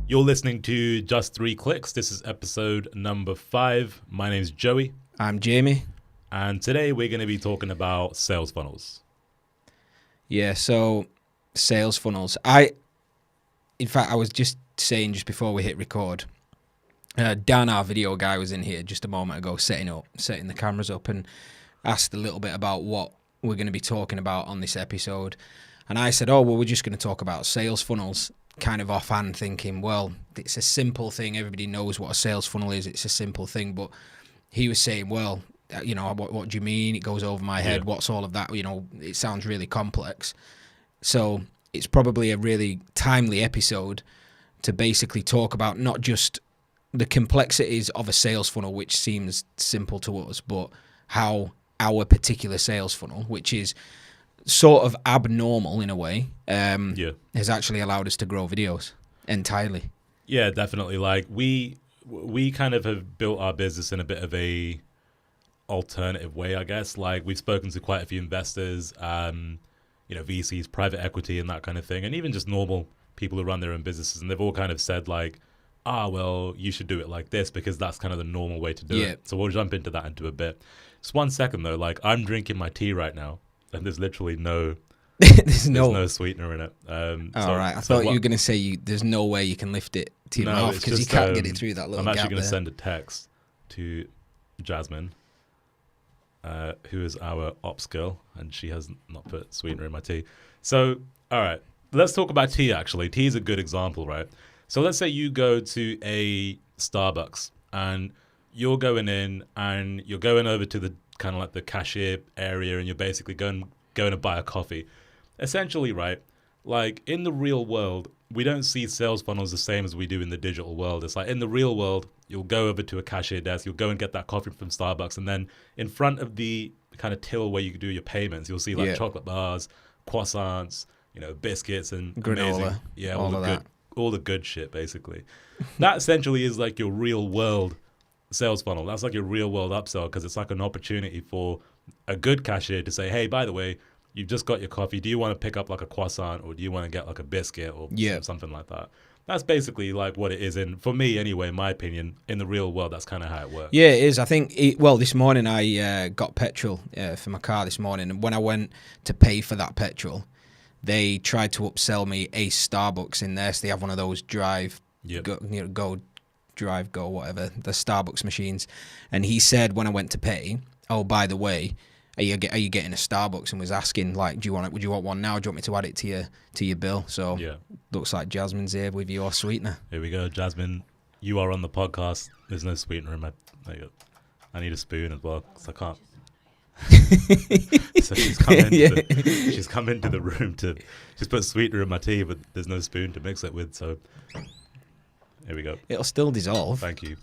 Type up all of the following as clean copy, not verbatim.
You're listening to Just 3 Clicks. This is episode number 5. My name's Joey. I'm Jamie. And today we're going to be talking about sales funnels. Yeah, so sales funnels. In fact, I was just saying just before we hit record, Dan, our video guy, was in here just a moment ago setting the cameras up and asked a little bit about what we're going to be talking about on this episode. And I said, we're just going to talk about sales funnels, kind of offhand, thinking, well, it's a simple thing. Everybody knows what a sales funnel is. It's a simple thing. But he was saying, well, what do you mean? It goes over my head. Yeah. What's all of that? It sounds really complex. So it's probably a really timely episode to basically talk about not just the complexities of a sales funnel, which seems simple to us, but how our particular sales funnel, which is sort of abnormal in a way, has actually allowed us to grow Viddyoze entirely. Yeah, definitely. Like we kind of have built our business in a bit of a alternative way, I guess. Like we've spoken to quite a few investors, VCs, private equity and that kind of thing, and even just normal people who run their own businesses, and they've all kind of said like, well, you should do it like this because that's kind of the normal way to do it. So we'll jump into that into a bit. Just 1 second though, like I'm drinking my tea right now and there's literally no there's no sweetener in it. Right. I thought you were going to say there's no way you can lift it to your mouth because you can't get it through that little gap. I'm actually going to send a text to Jasmine, who is our ops girl, and she has not put sweetener in my tea. So, all right, let's talk about tea actually. Tea is a good example, right? So let's say you go to a Starbucks and you're going in and you're going over to the kind of like the cashier area and you're basically going to buy a coffee. Essentially, right, like in the real world, we don't see sales funnels the same as we do in the digital world. It's like in the real world, you'll go over to a cashier desk, you'll go and get that coffee from Starbucks, and then in front of the kind of till where you do your payments, you'll see like chocolate bars, croissants, biscuits and granola, amazing, all the good shit, basically. That essentially is like your real world sales funnel. That's like your real world upsell because it's like an opportunity for a good cashier to say, hey, by the way, you've just got your coffee. Do you want to pick up like a croissant or do you want to get like a biscuit or something like that? That's basically like what it is. And for me, anyway, in my opinion, in the real world, that's kind of how it works. Yeah, it is. I think, this morning I got petrol for my car this morning. And when I went to pay for that petrol, they tried to upsell me a Starbucks in there. So they have one of those drive, go, whatever, the Starbucks machines. And he said when I went to pay, oh, by the way, are you getting a Starbucks? And was asking like, would you want one now? Do you want me to add it to your bill? So looks like Jasmine's here with your sweetener. Here we go, Jasmine. You are on the podcast. There's no sweetener in my. There you go. I need a spoon as well because I can't. So she's come into the room she's put sweetener in my tea, but there's no spoon to mix it with. So here we go. It'll still dissolve. Thank you.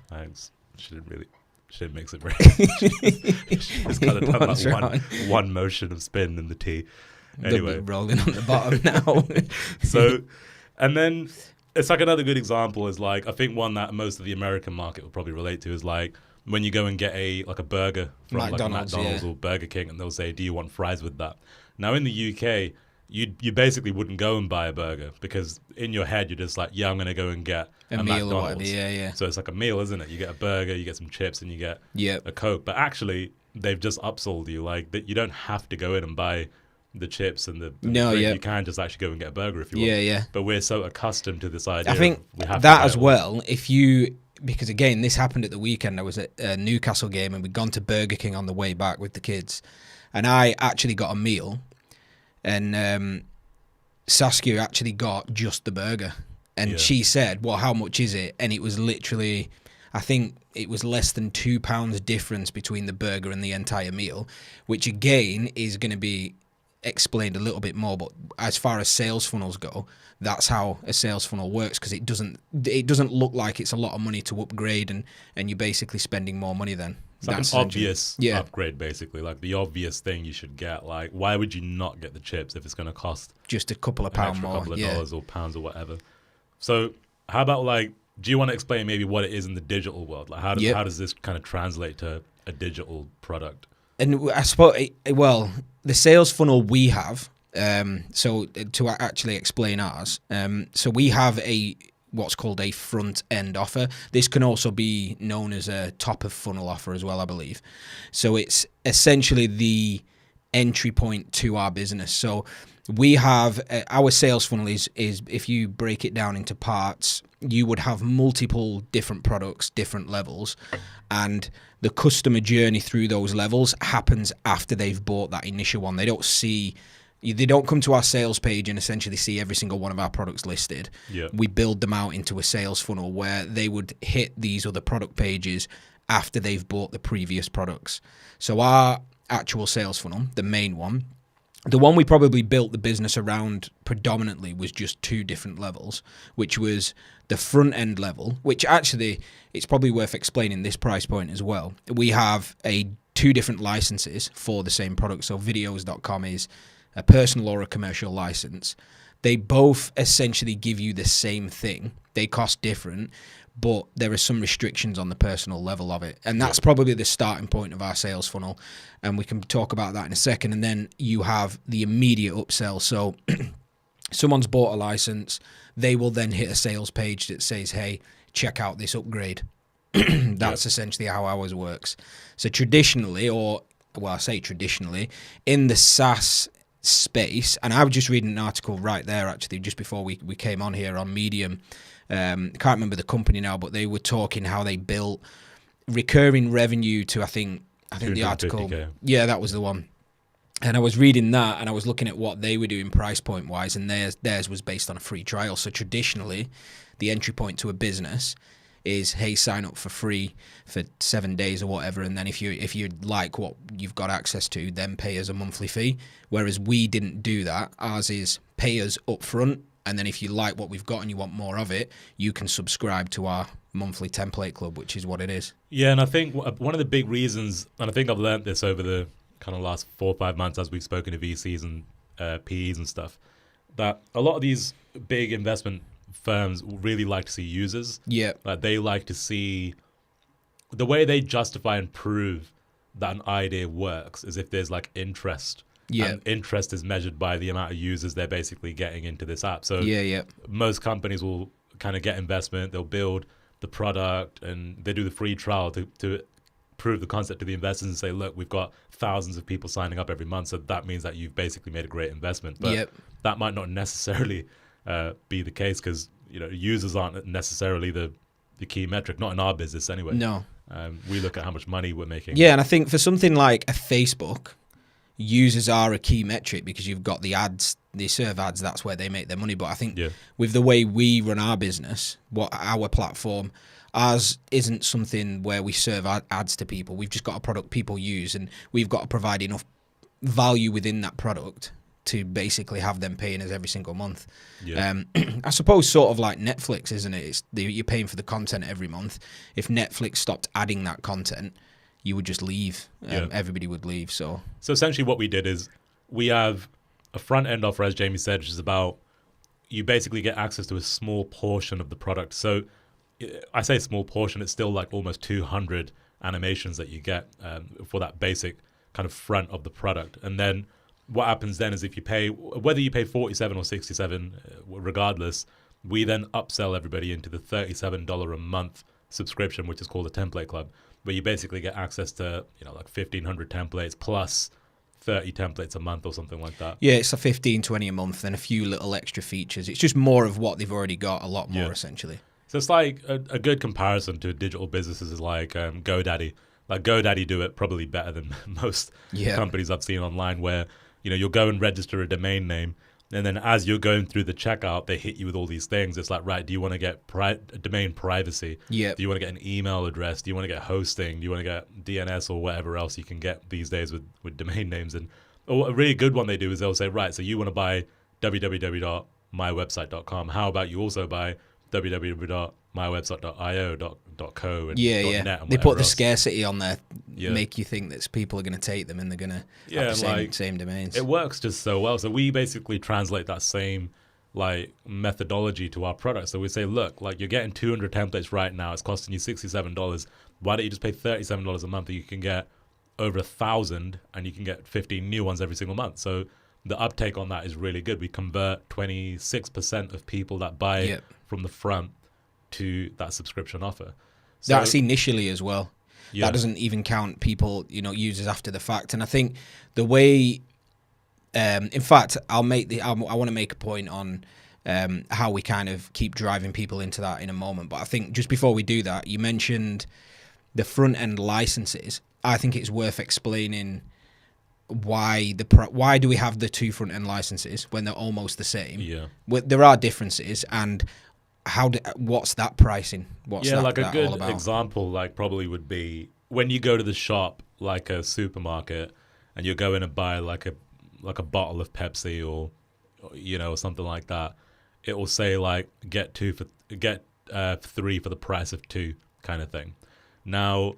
Thanks. She didn't mix it right. She just kind of done that one motion of spin in the tea. Anyway, rolling on the bottom now. So, and then it's like another good example is like I think one that most of the American market will probably relate to is like when you go and get a burger from McDonald's or Burger King, and they'll say, "Do you want fries with that?" Now in the UK, you basically wouldn't go and buy a burger because in your head you're just like, I'm going to go and get a meal McDonald's. Or whatever. Yeah. So it's like a meal, isn't it? You get a burger, you get some chips, and you get a Coke. But actually, they've just upsold you like that. You don't have to go in and buy the chips and the drink. You can just actually go and get a burger if you want. Yeah. But we're so accustomed to this idea. I think we have that as well. Because again, this happened at the weekend. I was at a Newcastle game and we'd gone to Burger King on the way back with the kids, and I actually got a meal, and Saskia actually got just the burger, and she said, "Well, how much is it?" And it was literally, I think it was less than £2 difference between the burger and the entire meal, which again is going to be explained a little bit more. But as far as sales funnels go, that's how a sales funnel works, because it doesn't look like it's a lot of money to upgrade, and you're basically spending more money then. It's like an obvious upgrade, basically, like the obvious thing you should get. Like, why would you not get the chips if it's going to cost just a couple of pounds more, a couple of dollars or pounds or whatever? So, how about like, do you want to explain maybe what it is in the digital world? Like, how does this kind of translate to a digital product? And I suppose, the sales funnel we have So to actually explain ours, so we have what's called a front end offer. This can also be known as a top of funnel offer as well, I believe. So it's essentially the entry point to our business. So we have our sales funnel is if you break it down into parts, you would have multiple different products, different levels, and the customer journey through those levels happens after they've bought that initial one. They don't come to our sales page and essentially see every single one of our products listed. Yeah. We build them out into a sales funnel where they would hit these other product pages after they've bought the previous products. So our actual sales funnel, the main one, the one we probably built the business around predominantly was just two different levels, which was the front end level, which actually it's probably worth explaining this price point as well. We have two different licenses for the same product. So Viddyoze.com is a personal or a commercial license. They both essentially give you the same thing. They cost different, but there are some restrictions on the personal level of it. And that's probably the starting point of our sales funnel. And we can talk about that in a second. And then you have the immediate upsell. So someone's bought a license. They will then hit a sales page that says, hey, check out this upgrade. That's essentially how ours works. So traditionally, I say traditionally, in the SaaS space, and I was just reading an article right there actually just before we came on here on Medium. Can't remember the company now, but they were talking how they built recurring revenue to I think the article. Yeah, that was the one. And I was reading that and I was looking at what they were doing price point wise, and theirs was based on a free trial. So traditionally, the entry point to a business is, hey, sign up for free for 7 days or whatever, and then if you like what you've got access to, then pay us a monthly fee. Whereas we didn't do that. Ours is pay us up front, and then if you like what we've got and you want more of it, you can subscribe to our monthly template club, which is what it is. Yeah, and I think one of the big reasons, and I think I've learned this over the kind of last 4 or 5 months as we've spoken to VCs and PEs and stuff, that a lot of these big investment firms really like to see users. Yeah. Like they like to see the way they justify and prove that an idea works is if there's like interest. Yeah. And interest is measured by the amount of users they're basically getting into this app. So most companies will kind of get investment, they'll build the product and they do the free trial to prove the concept to the investors and say, look, we've got thousands of people signing up every month. So that means that you've basically made a great investment. But that might not necessarily be the case because users aren't necessarily the key metric, not in our business anyway. No. We look at how much money we're making. Yeah, and I think for something like a Facebook, users are a key metric because you've got the ads, they serve ads, that's where they make their money. But I think with the way we run our business, what our platform, ours isn't something where we serve ads to people. We've just got a product people use, and we've got to provide enough value within that product to basically have them paying us every single month. I suppose sort of like Netflix, isn't it? You're paying for the content every month. If Netflix stopped adding that content, you would just leave. Everybody would leave. So essentially what we did is we have a front end offer, as Jamie said, which is about you basically get access to a small portion of the product. So I say small portion, it's still like almost 200 animations that you get for that basic kind of front of the product. And then what happens then is if you pay, whether you pay 47 or 67, regardless, we then upsell everybody into the $37 a month subscription, which is called a template club, where you basically get access to, like 1,500 templates plus 30 templates a month or something like that. Yeah, it's a 15, 20 a month, then a few little extra features. It's just more of what they've already got, a lot more essentially. So it's like a good comparison to digital businesses is like GoDaddy. Like GoDaddy do it probably better than most companies I've seen online where, you'll go and register a domain name. And then as you're going through the checkout, they hit you with all these things. It's like, right, do you want to get domain privacy? Yeah. Do you want to get an email address? Do you want to get hosting? Do you want to get DNS or whatever else you can get these days with domain names? And a really good one they do is they'll say, right, so you want to buy www.mywebsite.com. How about you also buy www.mywebsite.io.co and .net and they put the else. Scarcity on there, make you think that people are going to take them and they're going to have the same domains. It works just so well. So we basically translate that same methodology to our product. So we say, look, you're getting 200 templates right now. It's costing you $67. Why don't you just pay $37 a month and you can get over 1,000 and you can get 15 new ones every single month. So the uptake on that is really good. We convert 26% of people that buy from the front to that subscription offer. So, that's initially as well. Yeah. That doesn't even count people, users after the fact. And I think the way, in fact, I want to make a point on how we kind of keep driving people into that in a moment. But I think just before we do that, you mentioned the front end licenses. I think it's worth explaining why do we have the two front end licenses when they're almost the same? Yeah, there are differences, and what's that pricing? What's that, like a that good all about? example, like probably would be when you go to the shop, like a supermarket, and you go in and buy like a bottle of Pepsi or something like that. It will say like get 3 for the price of 2 kind of thing. Now,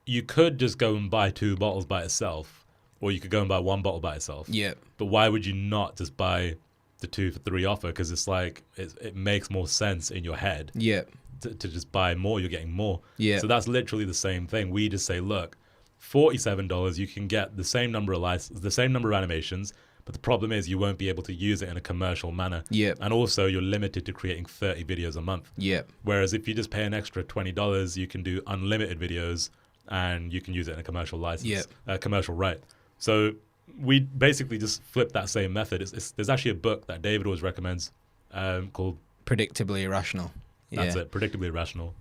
you could just go and buy 2 bottles by itself, or you could go and buy 1 bottle by itself. Yeah. But why would you not just buy the 2 for 3 offer? Because it's like it makes more sense in your head. Yeah. To just buy more, you're getting more. Yeah. So that's literally the same thing. We just say, look, $47, you can get the same number of animations, but the problem is you won't be able to use it in a commercial manner. Yeah. And also you're limited to creating 30 videos a month. Yeah. Whereas if you just pay an extra $20, you can do unlimited videos and you can use it in a commercial license, commercial right. So we basically just flip that same method. There's actually a book that David always recommends called Predictably Irrational. That's it, Predictably Irrational.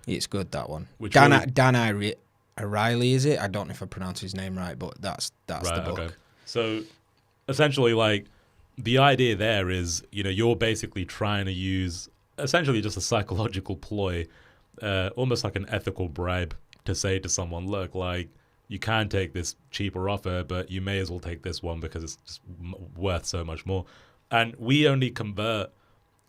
It's good, that one. Which Dan O'Reilly, is it? I don't know if I pronounce his name right, but that's the book. Okay. So essentially, like, the idea there is, you're basically trying to use essentially just a psychological ploy, almost like an ethical bribe, to say to someone, look, like, you can take this cheaper offer, but you may as well take this one because it's just worth so much more. And we only convert,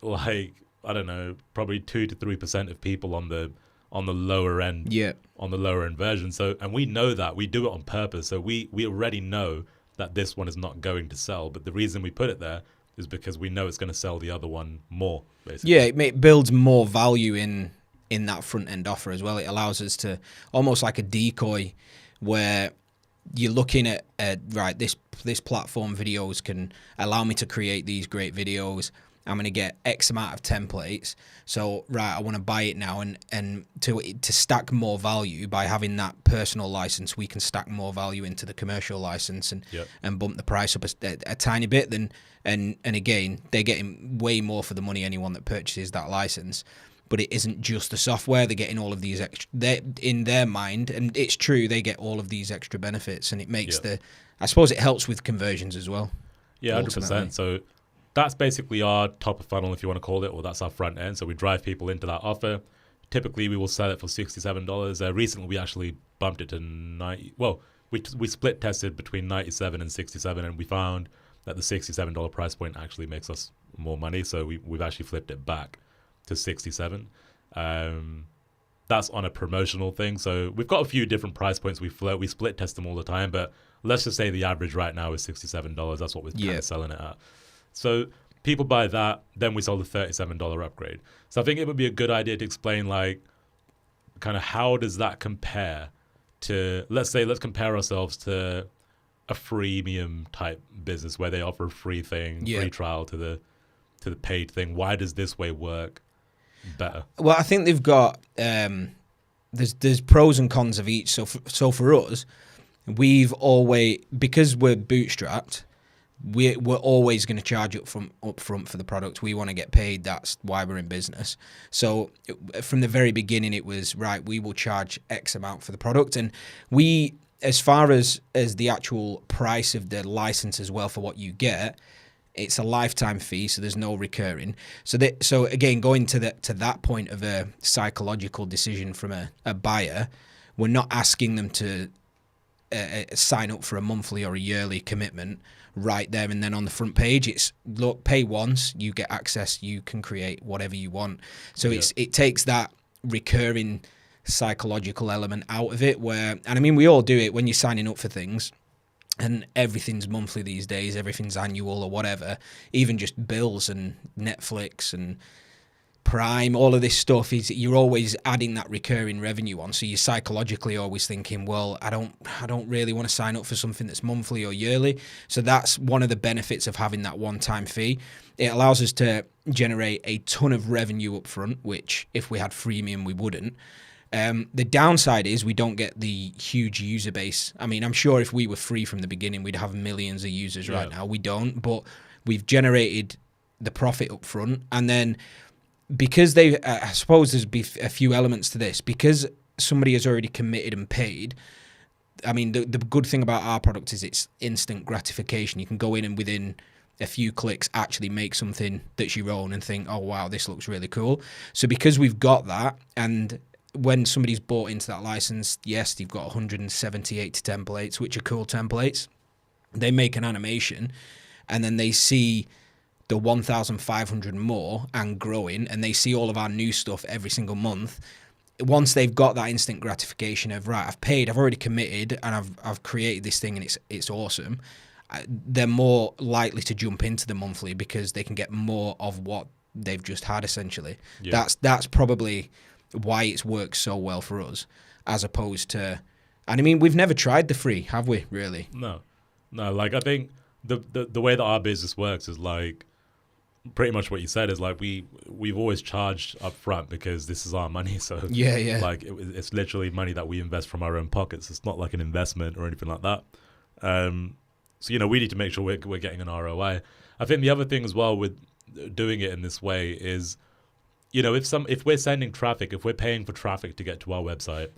like, I don't know, probably 2 to 3% of people on the lower end, on the lower end version. So, and we know that we do it on purpose. So we already know that this one is not going to sell, but the reason we put it there is because we know it's going to sell the other one more, basically. Yeah, it builds more value in that front end offer as well. It allows us to almost like a decoy, where you're looking at right, this platform Viddyoze can allow me to create these great videos. I'm going to get X amount of templates. So, right, I want to buy it now. And to stack more value by having that personal license, we can stack more value into the commercial license and bump the price up a tiny bit. And again, they're getting way more for the money, anyone that purchases that license. But it isn't just the software. They're getting all of these extra, in their mind, and it's true, they get all of these extra benefits. And it makes I suppose it helps with conversions as well. Yeah, 100%. So that's basically our top of funnel, if you want to call it, or that's our front end. So we drive people into that offer. Typically, we will sell it for $67. Recently, we actually bumped it to 90. Well, we split tested between 97 and 67, and we found that the $67 price point actually makes us more money. So we've actually flipped it back to 67. That's on a promotional thing. So we've got a few different price points we float. We split test them all the time, but let's just say the average right now is $67. That's what we're kind of selling it at. So people buy that, then we sell the $37 upgrade. So I think it would be a good idea to explain, like, kind of how does that compare to, let's compare ourselves to a freemium type business where they offer a free thing, free trial to the paid thing. Why does this way work better? Well, I think they've got there's pros and cons of each. So for us, we've always, because we're bootstrapped, we're always going to charge up front for the product. We want to get paid. That's why we're in business. So from the very beginning, it was, right, we will charge X amount for the product. And we, as far as the actual price of the license as well for what you get, it's a lifetime fee, so there's no recurring. So again, going to that point of a psychological decision from a buyer, we're not asking them to sign up for a monthly or a yearly commitment right there and then on the front page. It's, look, pay once, you get access, you can create whatever you want. So it takes that recurring psychological element out of it, where, and I mean, we all do it when you're signing up for things, and everything's monthly these days, everything's annual or whatever, even just bills and Netflix and Prime, all of this stuff is you're always adding that recurring revenue on. So you're psychologically always thinking, well, I don't really want to sign up for something that's monthly or yearly. So that's one of the benefits of having that one-time fee. It allows us to generate a ton of revenue up front, which if we had freemium, we wouldn't. The downside is we don't get the huge user base. I mean, I'm sure if we were free from the beginning, we'd have millions of users right now. We don't, but we've generated the profit up front. And then because I suppose there's be a few elements to this, because somebody has already committed and paid. I mean, the good thing about our product is it's instant gratification. You can go in and within a few clicks actually make something that's your own and think, oh, wow, this looks really cool. So because we've got that, and when somebody's bought into that license, yes, you've got 178 templates, which are cool templates. They make an animation and then they see the 1,500 more and growing, and they see all of our new stuff every single month. Once they've got that instant gratification of, right, I've paid, I've already committed, and I've created this thing and it's awesome, they're more likely to jump into the monthly because they can get more of what they've just had, essentially. Yeah. That's probably why it's worked so well for us, as opposed to, and I mean, we've never tried the free, have we, really? No, like, I think the way that our business works is like pretty much what you said, is like we've always charged up front because this is our money. So yeah. Like it's literally money that we invest from our own pockets. It's not like an investment or anything like that. So, you know, we need to make sure we're getting an ROI. I think the other thing as well with doing it in this way is, you know, if we're sending traffic, if we're paying for traffic to get to our website,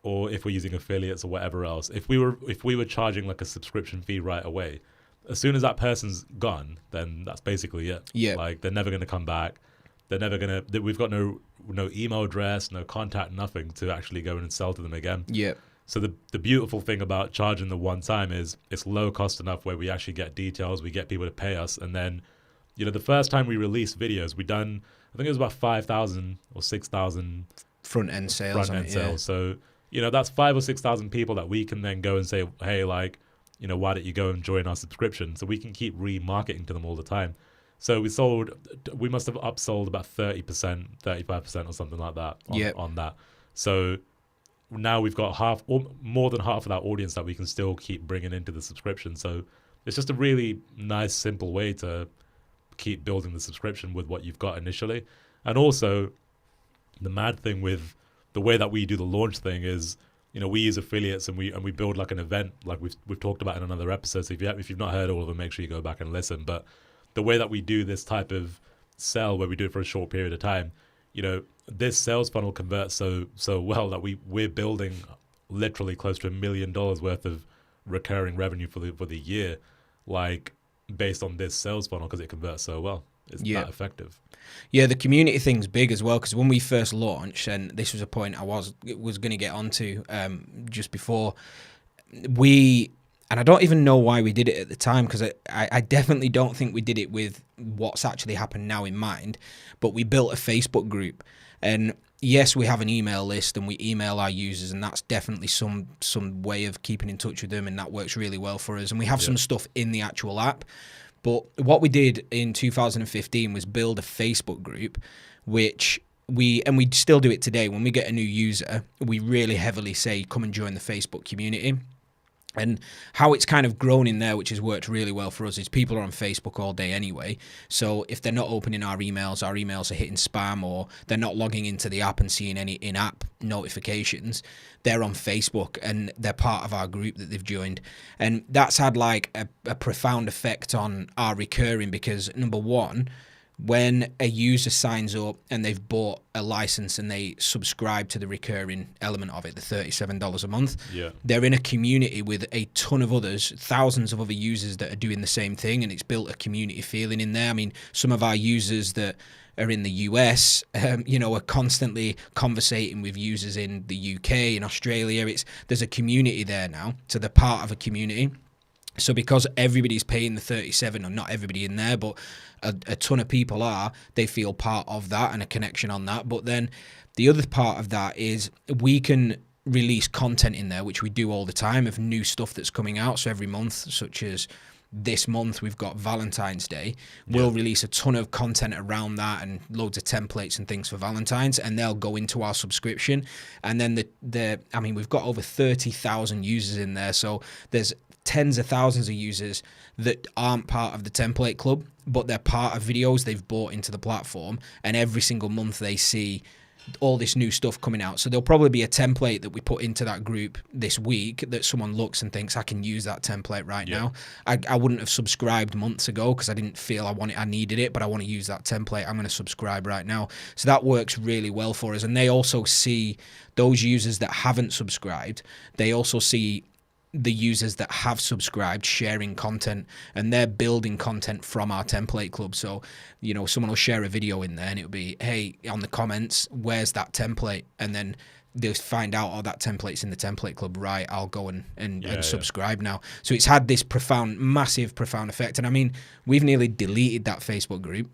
or if we're using affiliates or whatever else, if we were charging like a subscription fee right away, as soon as that person's gone, then that's basically it. Yeah. Like, they're never going to come back. They're never going to, we've got no email address, no contact, nothing to actually go in and sell to them again. Yeah. So the beautiful thing about charging the one time is it's low cost enough where we actually get details, we get people to pay us. And then, you know, the first time we released videos, we done, I think it was about 5,000 or 6,000 front-end sales. Yeah. So, you know, that's 5,000 or 6,000 people that we can then go and say, hey, like, you know, why don't you go and join our subscription? So we can keep remarketing to them all the time. So we must have upsold about 30%, 35% or something like that on that. So now we've got half or more than half of that audience that we can still keep bringing into the subscription. So it's just a really nice, simple way to keep building the subscription with what you've got initially. And also, the mad thing with the way that we do the launch thing is, you know, we use affiliates and we build like an event, like we've talked about in another episode. So if you've not heard all of them, make sure you go back and listen. But the way that we do this type of sell, where we do it for a short period of time, you know, this sales funnel converts so well that we're building literally close to $1 million worth of recurring revenue for the year, like based on this sales funnel, because it converts so well. It's that effective. Yeah, the community thing's big as well, because when we first launched, and this was a point I was going to get onto just before, and I don't even know why we did it at the time, because I definitely don't think we did it with what's actually happened now in mind, but we built a Facebook group. And yes, we have an email list and we email our users, and that's definitely some way of keeping in touch with them, and that works really well for us. And we have some stuff in the actual app. But what we did in 2015 was build a Facebook group, which we still do it today. When we get a new user, we really heavily say, come and join the Facebook community. And how it's kind of grown in there, which has worked really well for us, is people are on Facebook all day anyway. So if they're not opening our emails are hitting spam, or they're not logging into the app and seeing any in-app notifications, they're on Facebook and they're part of our group that they've joined. And that's had like a profound effect on our recurring, because number one, when a user signs up and they've bought a license and they subscribe to the recurring element of it, the $37 a month, they're in a community with a ton of others, thousands of other users that are doing the same thing, and it's built a community feeling in there. I mean, some of our users that are in the US, you know, are constantly conversating with users in the UK, in Australia. There's a community there now, so they're part of a community. So because everybody's paying the 37, or not everybody in there, but a ton of people are, they feel part of that and a connection on that. But then the other part of that is we can release content in there, which we do all the time, of new stuff that's coming out. So every month, such as this month we've got Valentine's Day. We'll release a ton of content around that and loads of templates and things for Valentine's, and they'll go into our subscription. And then we've got over 30,000 users in there, so there's tens of thousands of users that aren't part of the template club, but they're part of Viddyoze. They've bought into the platform, and every single month they see all this new stuff coming out. So there'll probably be a template that we put into that group this week that someone looks and thinks, I can use that template right now. I wouldn't have subscribed months ago because I didn't feel I needed it, but I want to use that template. I'm going to subscribe right now. So that works really well for us. And they also see those users that haven't subscribed. They also see the users that have subscribed sharing content, and they're building content from our template club. So, someone will share a video in there and it'll be, hey, on the comments, where's that template? And then they'll find out, oh, that template's in the template club. Right, I'll go and subscribe now. So it's had this massive, profound effect. And I mean, we've nearly deleted that Facebook group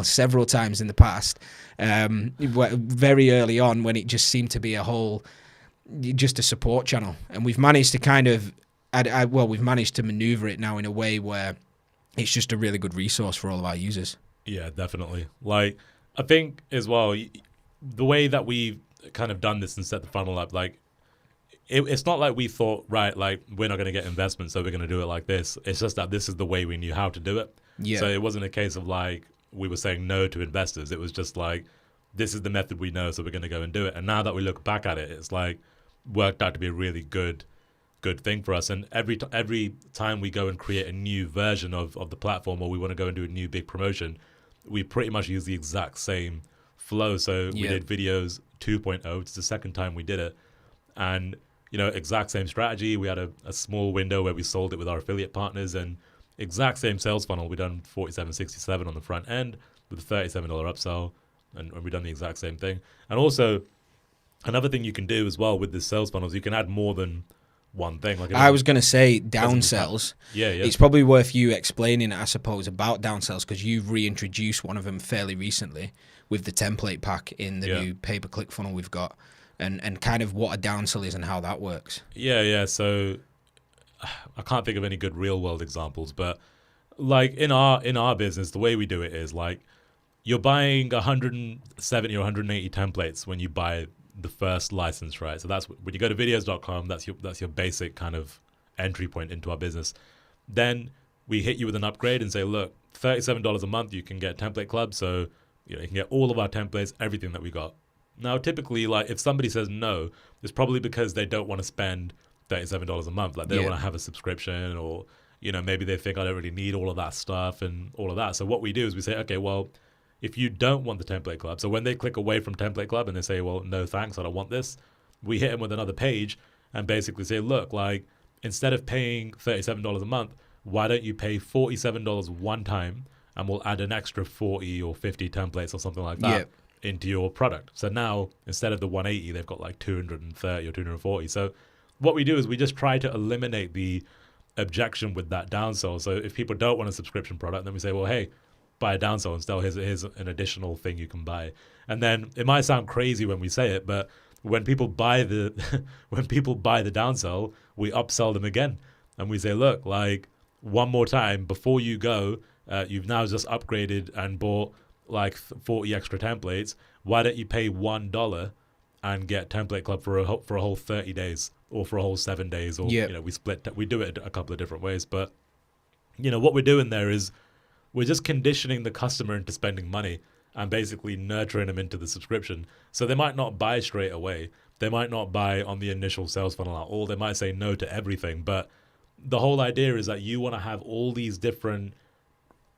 several times in the past. Very early on, when it just seemed to be just a support channel, and we've managed to we've managed to maneuver it now in a way where it's just a really good resource for all of our users. Yeah, definitely. Like, I think as well, the way that we've kind of done this and set the funnel up, like, it's not like we thought, right, like, we're not going to get investment, so we're going to do it like this. It's just that this is the way we knew how to do it. Yeah. So it wasn't a case of like we were saying no to investors. It was just like, this is the method we know, so we're going to go and do it. And now that we look back at it, it's like worked out to be a really good thing for us. And every time we go and create a new version of the platform, or we want to go and do a new big promotion, we pretty much use the exact same flow. So we did Viddyoze 2.0. It's the second time we did it. And, exact same strategy. We had a small window where we sold it with our affiliate partners, and exact same sales funnel. We done $47.67 on the front end with a $37 upsell, and we've done the exact same thing. And also, another thing you can do as well with the sales funnels, you can add more than one thing. Like, I was going to say downsells. Yeah. It's probably worth you explaining, I suppose, about downsells, because you've reintroduced one of them fairly recently with the template pack in the new pay-per-click funnel we've got, and kind of what a downsell is and how that works. Yeah. So I can't think of any good real-world examples, but like in our business, the way we do it is like you're buying 170 or 180 templates when you buy the first license, right? So that's when you go to viddyoze.com, that's your basic kind of entry point into our business. Then we hit you with an upgrade and say, look, $37 a month, you can get Template Club. So you can get all of our templates, everything that we got. Now, typically, like if somebody says no, it's probably because they don't want to spend $37 a month. Like they don't want to have a subscription, or maybe they think I don't really need all of that stuff and all of that. So what we do is we say, okay, well, if you don't want the Template Club, so when they click away from Template Club and they say, well, no thanks, I don't want this, we hit them with another page and basically say, look, like instead of paying $37 a month, why don't you pay $47 one time, and we'll add an extra 40 or 50 templates or something like that into your product. So now instead of the 180, they've got like 230 or 240. So what we do is we just try to eliminate the objection with that downsell. So if people don't want a subscription product, then we say, well, hey, buy a downsell instead. Here's an additional thing you can buy. And then it might sound crazy when we say it, but when people buy the downsell, we upsell them again, and we say, look, like one more time before you go, you've now just upgraded and bought like 40 extra templates. Why don't you pay $1 and get Template Club for a whole 30 days or for a whole 7 days? Or we do it a couple of different ways, but what we're doing there is we're just conditioning the customer into spending money and basically nurturing them into the subscription. So they might not buy straight away. They might not buy on the initial sales funnel at all. They might say no to everything. But the whole idea is that you want to have all these different,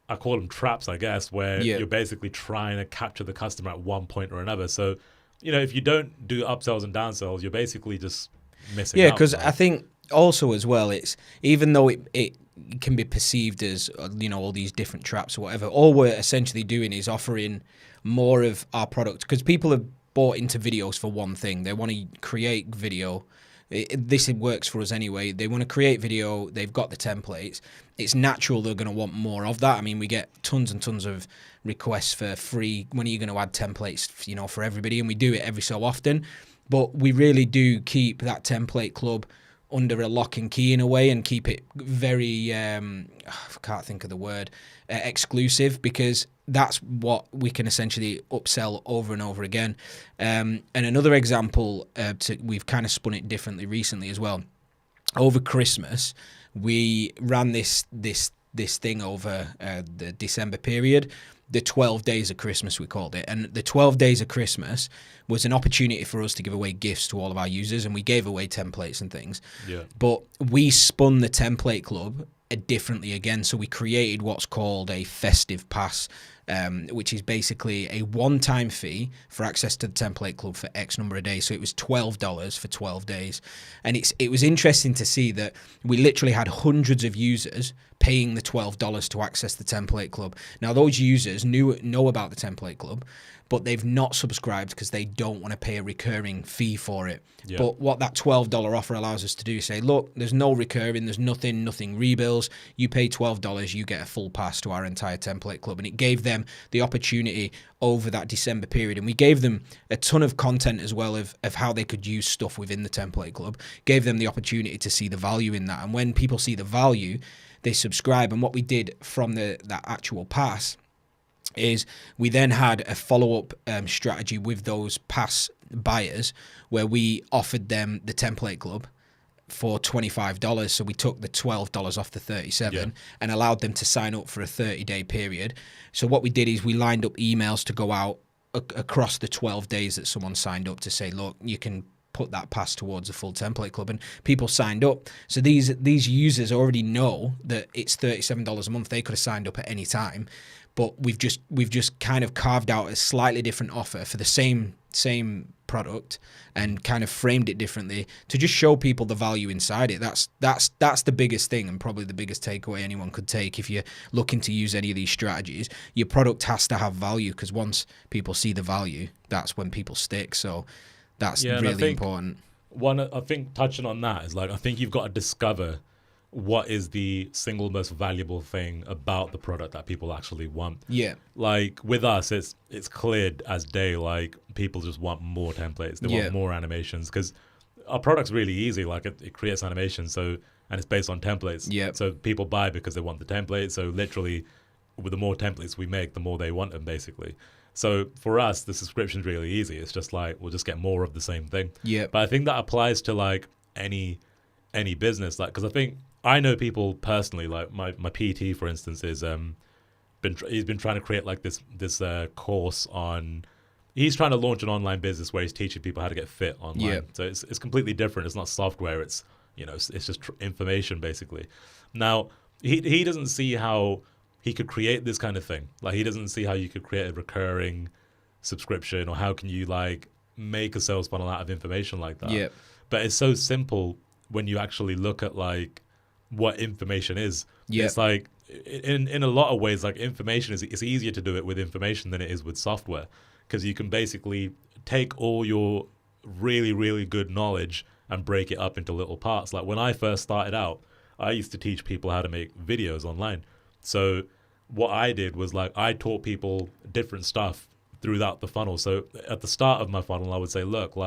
I call them traps, I guess, where you're basically trying to capture the customer at one point or another. So, if you don't do upsells and downsells, you're basically just missing out. Yeah, because I think also as well, it's even though it can be perceived as all these different traps or whatever, all we're essentially doing is offering more of our product, because people have bought into videos for one thing. They want to create video. This works for us anyway. They want to create video. They've got the templates. It's natural they're going to want more of that. I mean, we get tons and tons of requests for free. When are you going to add templates, for everybody? And we do it every so often. But we really do keep that template club under a lock and key in a way, and keep it very I can't think of the word, exclusive, because that's what we can essentially upsell over and over again. And another example, we've kind of spun it differently recently as well. Over Christmas, we ran this thing over the December period, the 12 days of Christmas, we called it. And the 12 days of Christmas was an opportunity for us to give away gifts to all of our users, and we gave away templates and things. Yeah. But we spun the template club differently again. So we created what's called a festive pass, which is basically a one-time fee for access to the template club for X number of days. So it was $12 for 12 days. And it was interesting to see that we literally had hundreds of users paying the $12 to access the template club. Now, those users know about the template club, but they've not subscribed because they don't want to pay a recurring fee for it. Yeah. But what that $12 offer allows us to do is say, look, there's no recurring, there's nothing rebills. You pay $12, you get a full pass to our entire template club. And it gave them the opportunity over that December period. And we gave them a ton of content as well of how they could use stuff within the template club, gave them the opportunity to see the value in that. And when people see the value, they subscribe. And what we did from that actual pass is we then had a follow-up strategy with those pass buyers where we offered them the template club for $25. So we took the $12 off the $37 and allowed them to sign up for a 30-day period. So what we did is we lined up emails to go out across the 12 days that someone signed up to say, look, you can put that pass towards a full template club, and people signed up. So these users already know that it's $37 a month. They could have signed up at any time, but we've just kind of carved out a slightly different offer for the same product and kind of framed it differently to just show people the value inside it. That's the biggest thing, and probably the biggest takeaway anyone could take if you're looking to use any of these strategies. Your product has to have value, because once people see the value, that's when people stick. So that's really important. I think touching on that is I think you've got to discover what is the single most valuable thing about the product that people actually want. Yeah. With us, it's cleared as day. People just want more templates. They want more animations, because our product's really easy. It creates animations, and it's based on templates. Yeah. So people buy because they want the template. So literally, with the more templates we make, the more they want them, basically. So for us, the subscription's really easy. It's just we'll just get more of the same thing. Yeah. But I think that applies to any business. Because I know people personally. My PT, for instance, is he's been trying to create this course on. He's trying to launch an online business where he's teaching people how to get fit online. Yeah. So it's completely different. It's not software. It's it's just information, basically. Now he doesn't see how he could create this kind of thing. He doesn't see how you could create a recurring subscription, or how can you make a sales funnel out of information like that. Yeah. But it's so simple when you actually look at what information is. Yeah. It's in a lot of ways, information it's easier to do it with information than it is with software, because you can basically take all your really, really good knowledge and break it up into little parts. When I first started out, I used to teach people how to make videos online. So what I did was I taught people different stuff throughout the funnel. So at the start of my funnel, I would say, look,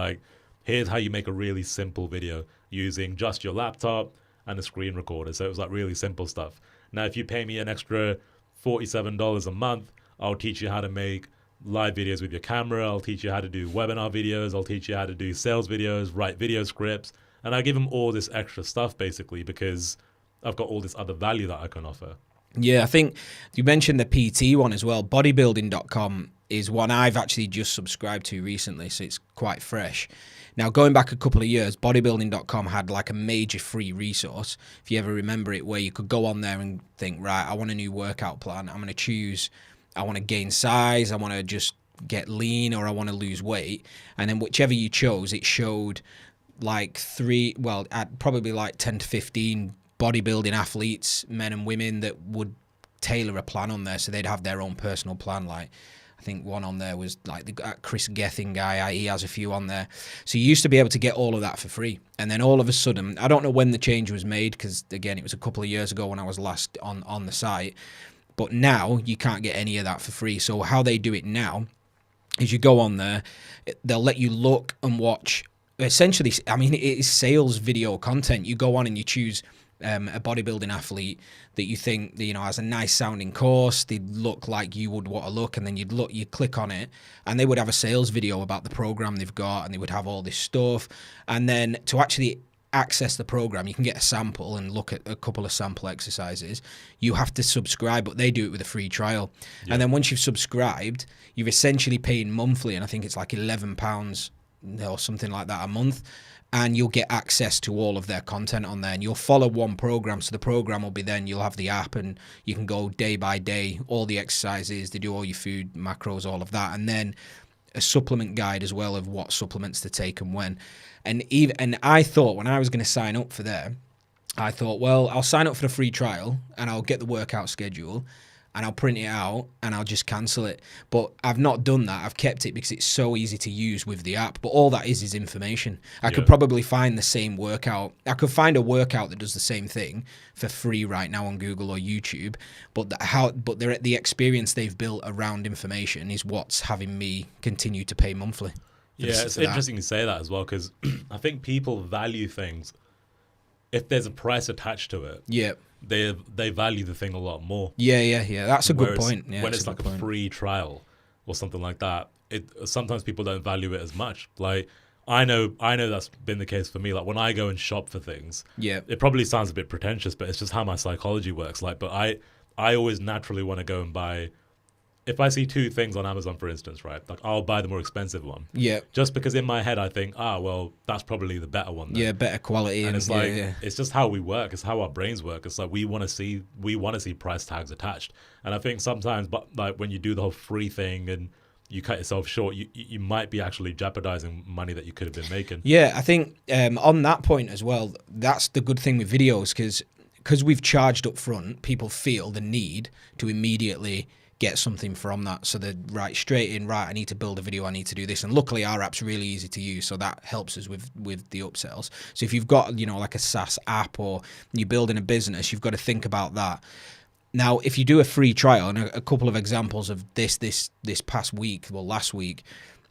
here's how you make a really simple video using just your laptop and a screen recorder. So it was really simple stuff. Now, if you pay me an extra $47 a month, I'll teach you how to make live videos with your camera. I'll teach you how to do webinar videos. I'll teach you how to do sales videos, write video scripts. And I give them all this extra stuff, basically, because I've got all this other value that I can offer. Yeah, I think you mentioned the PT one as well. Bodybuilding.com is one I've actually just subscribed to recently, so it's quite fresh. Now, going back a couple of years, bodybuilding.com had a major free resource, if you ever remember it, where you could go on there and think, right, I want a new workout plan. I'm going to choose, I want to gain size, I want to just get lean, or I want to lose weight. And then whichever you chose, it showed probably 10 to 15 bodybuilding athletes, men and women, that would tailor a plan on there, so they'd have their own personal plan. I think one on there was the Chris Gethin guy. He has a few on there. So you used to be able to get all of that for free. And then all of a sudden, I don't know when the change was made, because again, it was a couple of years ago when I was last on the site. But now you can't get any of that for free. So how they do it now is you go on there, they'll let you look and watch essentially, I mean, it is sales video content. You go on and you choose a bodybuilding athlete that you think, you know, has a nice sounding course, they look like you would want to look, and then you click on it, and they would have a sales video about the program they've got, and they would have all this stuff. And then to actually access the program, you can get a sample and look at a couple of sample exercises. You have to subscribe, but they do it with a free trial. Yeah. And then once you've subscribed, you're essentially paying monthly, and I think it's like £11 or something like that a month. And you'll get access to all of their content on there, and you'll follow one program. So the program will be, then you'll have the app, and you can go day by day, all the exercises, they do all your food, macros, all of that. And then a supplement guide as well of what supplements to take and when. And I thought when I was going to sign up for there, I thought, well, I'll sign up for the free trial and I'll get the workout schedule and I'll print it out and I'll just cancel it. But I've not done that. I've kept it because it's so easy to use with the app. But all that is information. I could probably find the same workout. I could find a workout that does the same thing for free right now on Google or YouTube. But the experience they've built around information is what's having me continue to pay monthly. Yeah, it's interesting to say that as well, because I think people value things if there's a price attached to it. Yeah. They value the thing a lot more. Yeah. That's a good point. Yeah, when it's like a free trial or something like that, sometimes people don't value it as much. Like I know that's been the case for me. Like when I go and shop for things, it probably sounds a bit pretentious, but it's just how my psychology works. Like, but I always naturally want to go and buy. If I see two things on Amazon, for instance, right, like I'll buy the more expensive one. Yeah. Just because in my head I think, well, that's probably the better one. Then. Yeah, better quality. And it's like it's just how we work. It's how our brains work. It's like we want to see price tags attached. And I think sometimes, but like when you do the whole free thing and you cut yourself short, you might be actually jeopardizing money that you could have been making. Yeah, I think on that point as well, that's the good thing with Viddyoze, because we've charged up front, people feel the need to immediately get something from that. So they're straight in, I need to build a video, I need to do this. And luckily our app's really easy to use, so that helps us with the upsells. So if you've got, like a SaaS app or you're building a business, you've got to think about that. Now, if you do a free trial, and a couple of examples of this past week, well, last week,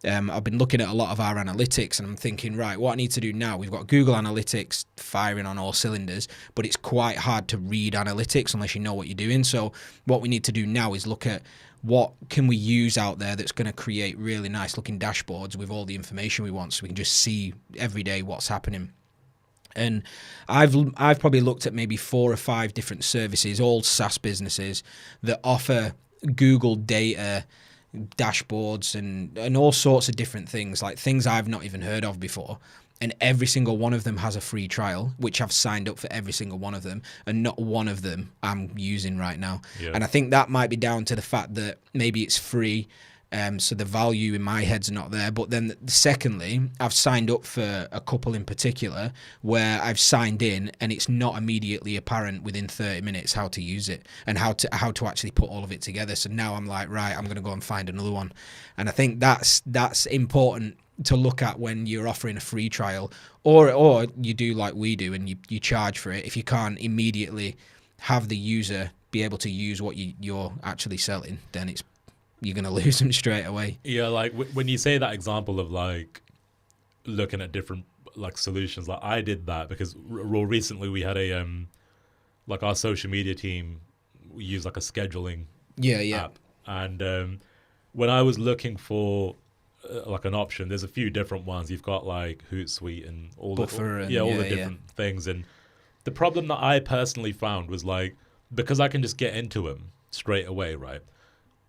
I've been looking at a lot of our analytics, and I'm thinking, what I need to do now, we've got Google Analytics firing on all cylinders, but it's quite hard to read analytics unless you know what you're doing. So what we need to do now is look at what can we use out there that's going to create really nice looking dashboards with all the information we want, so we can just see every day what's happening. And I've probably looked at maybe 4 or 5 different services, all SaaS businesses that offer Google data dashboards and all sorts of different things, like things I've not even heard of before. And every single one of them has a free trial, which I've signed up for every single one of them, and not one of them I'm using right now. Yeah. And I think that might be down to the fact that maybe it's free, so the value in my head's not there. But then secondly, I've signed up for a couple in particular where I've signed in and it's not immediately apparent within 30 minutes how to use it and how to actually put all of it together. So now I'm like, I'm going to go and find another one. And I think that's important to look at when you're offering a free trial, or you do like we do and you charge for it. If you can't immediately have the user be able to use what you're actually selling, then you're going to lose them straight away. Yeah, like when you say that example of like looking at different like solutions, like I did that because recently we had a like our social media team, we use like a scheduling app. And when I was looking for like an option, there's a few different ones. You've got like Hootsuite and all the different things. And the problem that I personally found was like, because I can just get into them straight away, right?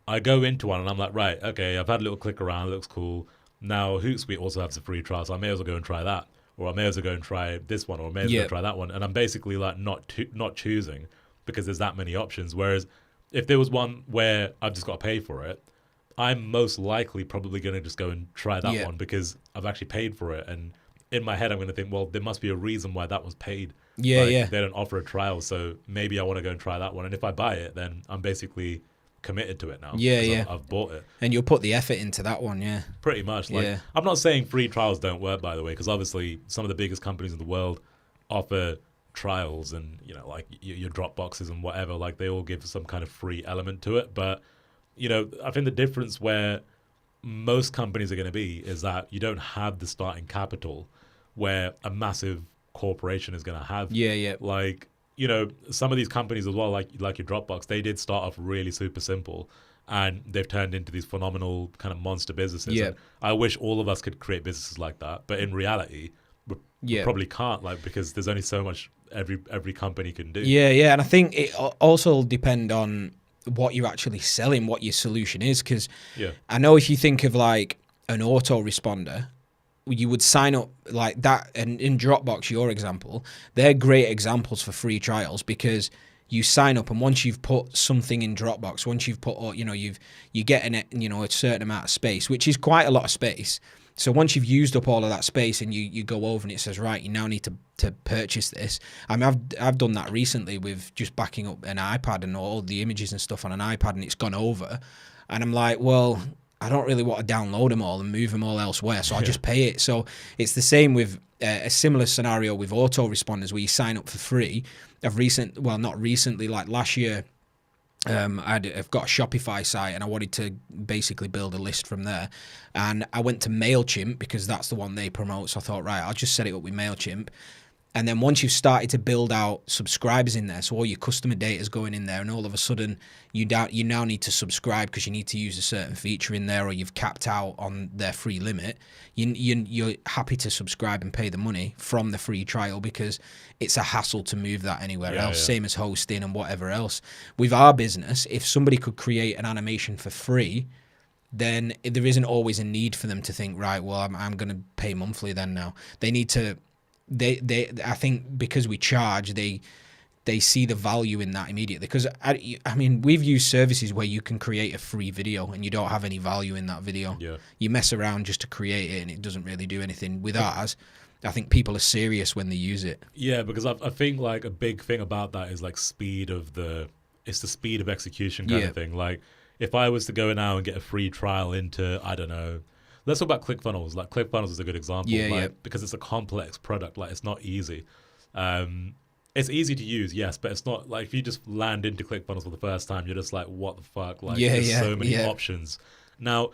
I go into one and I'm like, okay, I've had a little click around, it looks cool. Now Hootsuite also has a free trial, so I may as well go and try that. Or I may as well go and try this one, or I may as well try that one. And I'm basically like not choosing because there's that many options. Whereas if there was one where I've just got to pay for it, I'm most likely probably going to just go and try that one because I've actually paid for it. And in my head, I'm going to think, well, there must be a reason why that was paid. They don't offer a trial, so maybe I want to go and try that one. And if I buy it, then I'm basically committed to it now. I've bought it. And you'll put the effort into that one, Pretty much. Like, I'm not saying free trials don't work, by the way, because obviously some of the biggest companies in the world offer trials and, like your drop boxes and whatever, like they all give some kind of free element to it. But, I think the difference where most companies are going to be is that you don't have the starting capital where a massive corporation is going to have. Yeah. Like, you know, some of these companies as well, like your Dropbox, they did start off really super simple, and they've turned into these phenomenal kind of monster businesses. Yeah. And I wish all of us could create businesses like that, but in reality, we probably can't, like, because there's only so much every company can do. Yeah, and I think it also will depend on what you're actually selling, what your solution is, because I know if you think of like an autoresponder, you would sign up like that, and in Dropbox, your example, they're great examples for free trials, because you sign up, and once you've put something in Dropbox, once you've put, you know, you get a certain amount of space, which is quite a lot of space. So once you've used up all of that space and you go over and it says, right, you now need to purchase this. I mean, I've done that recently with just backing up an iPad and all the images and stuff on an iPad, and it's gone over. And I'm like, well, I don't really want to download them all and move them all elsewhere, so I'll just pay it. So it's the same with a similar scenario with autoresponders, where you sign up for free. Not recently, like last year, I've got a Shopify site, and I wanted to basically build a list from there. And I went to MailChimp because that's the one they promote. So I thought, right, I'll just set it up with MailChimp. And then once you've started to build out subscribers in there, so all your customer data is going in there, and all of a sudden you now need to subscribe because you need to use a certain feature in there, or you've capped out on their free limit, you're happy to subscribe and pay the money from the free trial, because it's a hassle to move that anywhere else, same as hosting and whatever else. With our business, if somebody could create an animation for free, then there isn't always a need for them to think, right, well, I'm going to pay monthly then now. They need to... I think because we charge, they see the value in that immediately. Because I mean, we've used services where you can create a free video and you don't have any value in that video. Yeah. You mess around just to create it, and it doesn't really do anything. With ours, I think people are serious when they use it. Yeah, because I think like a big thing about that is like it's the speed of execution kind of thing. Like if I was to go now and get a free trial into, I don't know, let's talk about ClickFunnels. Like ClickFunnels is a good example, because it's a complex product. Like it's not easy. It's easy to use, yes, but it's not like if you just land into ClickFunnels for the first time, you're just like, what the fuck? Like there's so many options. Now,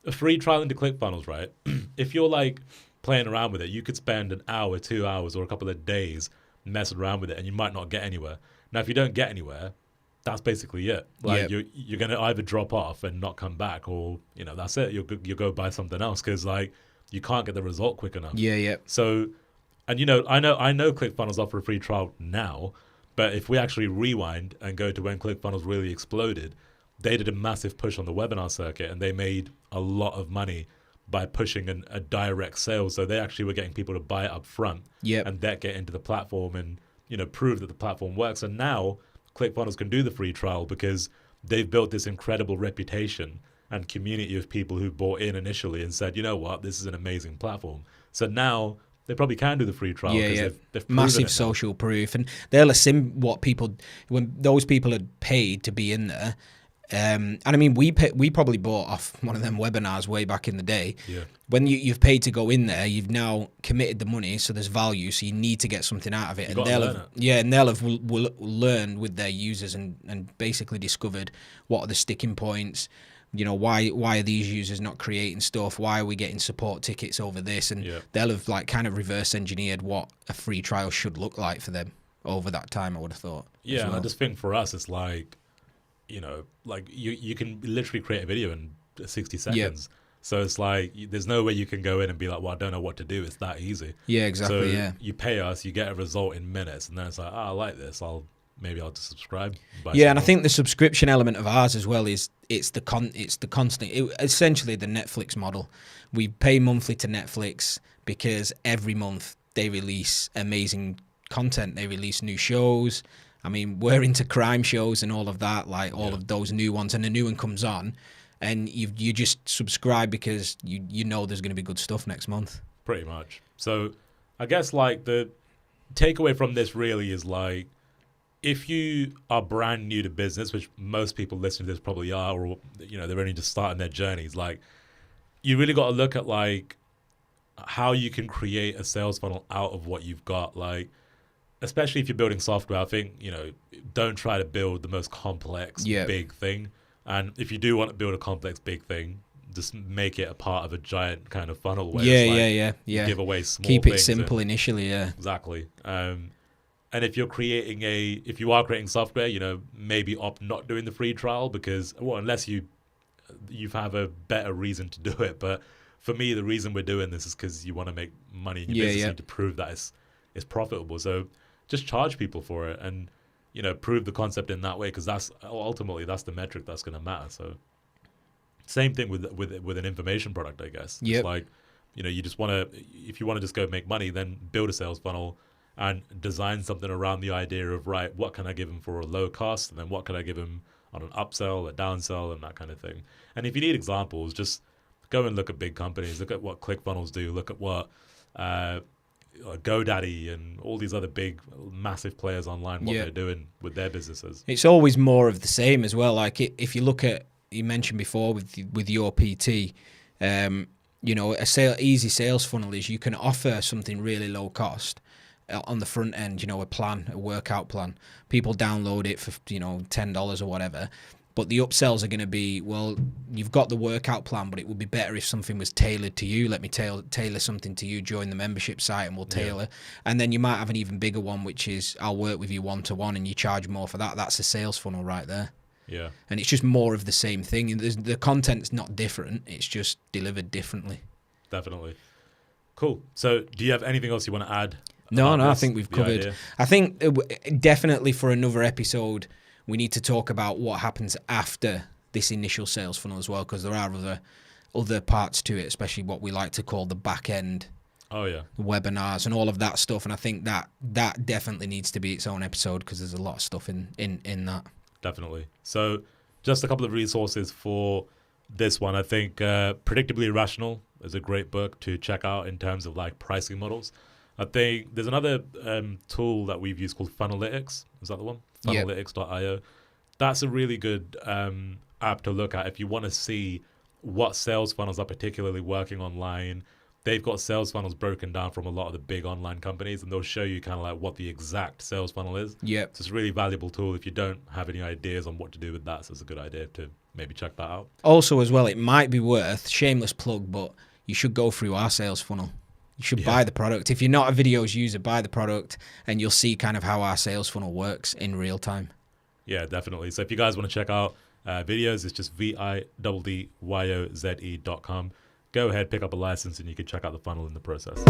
a free trial into ClickFunnels, right? If you're like playing around with it, you could spend an hour, 2 hours, or a couple of days messing around with it, and you might not get anywhere. Now, if you don't get anywhere, that's basically it. Like you're going to either drop off and not come back, or, you know, that's it. You'll go buy something else, because like you can't get the result quick enough. Yeah. So, and you know, I know ClickFunnels offer a free trial now, but if we actually rewind and go to when ClickFunnels really exploded, they did a massive push on the webinar circuit, and they made a lot of money by pushing a direct sale. So they actually were getting people to buy it up front, and that get into the platform and, you know, prove that the platform works. And now ClickFunnels can do the free trial because they've built this incredible reputation and community of people who bought in initially and said, you know what, this is an amazing platform. So now they probably can do the free trial because they've massive social proof, and they'll assume when those people had paid to be in there. And I mean, we probably bought off one of them webinars way back in the day. Yeah. When you've paid to go in there, you've now committed the money, so there's value. So you need to get something out of it, and they'll have learned with their users and basically discovered what are the sticking points. You know, why are these users not creating stuff? Why are we getting support tickets over this? And they'll have like kind of reverse engineered what a free trial should look like for them over that time, I would have thought. Yeah, and I just think for us, it's like, you know, like you can literally create a video in 60 seconds. So it's like there's no way you can go in and be like, well, I don't know what to do. It's that easy. Yeah, exactly. So you pay us, you get a result in minutes, and then it's like, I like this. Maybe I'll just subscribe. And I think the subscription element of ours as well is it's the constant. Essentially the Netflix model. We pay monthly to Netflix because every month they release amazing content. They release new shows. I mean, we're into crime shows and all of that, like all of those new ones, and a new one comes on, and you just subscribe because you know there's going to be good stuff next month. Pretty much. So I guess like the takeaway from this really is like, if you are brand new to business, which most people listening to this probably are, or, you know, they're only just starting their journeys, like you really got to look at like how you can create a sales funnel out of what you've got. Like, especially if you're building software, I think, you know, don't try to build the most complex big thing. And if you do want to build a complex big thing, just make it a part of a giant kind of funnel where Yeah. give away small Keep it things simple initially, yeah. Exactly. And if you are creating software, maybe opt not doing the free trial because, well, unless you have a better reason to do it. But for me, the reason we're doing this is because you want to make money in your business. You need to prove that it's profitable. So just charge people for it and, prove the concept in that way, because that's the metric that's going to matter. So same thing with an information product, I guess. Yep. It's like, you just want to, if you want to just go make money, then build a sales funnel and design something around the idea of, right, what can I give them for a low cost? And then what can I give them on an upsell, a downsell, and that kind of thing. And if you need examples, just go and look at big companies. Look at what ClickFunnels do. Look at what GoDaddy and all these other big, massive players online, what they're doing with their businesses. It's always more of the same as well. Like if you look at, you mentioned before with your PT, easy sales funnel is you can offer something really low cost on the front end, a workout plan. People download it for, $10 or whatever. But the upsells are going to be, well, you've got the workout plan, but it would be better if something was tailored to you. Let me tailor something to you. Join the membership site and we'll tailor. And then you might have an even bigger one, which is I'll work with you one-to-one and you charge more for that. That's a sales funnel right there. Yeah. And it's just more of the same thing. And the content's not different. It's just delivered differently. Definitely. Cool. So do you have anything else you want to add? No, I think we've covered. Idea? I think definitely for another episode, we need to talk about what happens after this initial sales funnel as well, because there are other parts to it, especially what we like to call the back end. Oh yeah, webinars and all of that stuff. And I think that definitely needs to be its own episode because there's a lot of stuff in that. Definitely. So just a couple of resources for this one. I think Predictably Irrational is a great book to check out in terms of like pricing models. I think there's another tool that we've used called Funnelytics. Is that the one? Funnelytics.io. That's a really good app to look at if you want to see what sales funnels are particularly working online. They've got sales funnels broken down from a lot of the big online companies, and they'll show you kind of like what the exact sales funnel is. Yeah. So it's a really valuable tool if you don't have any ideas on what to do with that. So it's a good idea to maybe check that out. Also, as well, it might be worth, shameless plug, but you should go through our sales funnel. You should buy the product. If you're not a Viddyoze user, buy the product, and you'll see kind of how our sales funnel works in real time. Yeah, definitely. So if you guys want to check out Viddyoze, it's just VIDDYOZE.com. Go ahead, pick up a license, and you can check out the funnel in the process.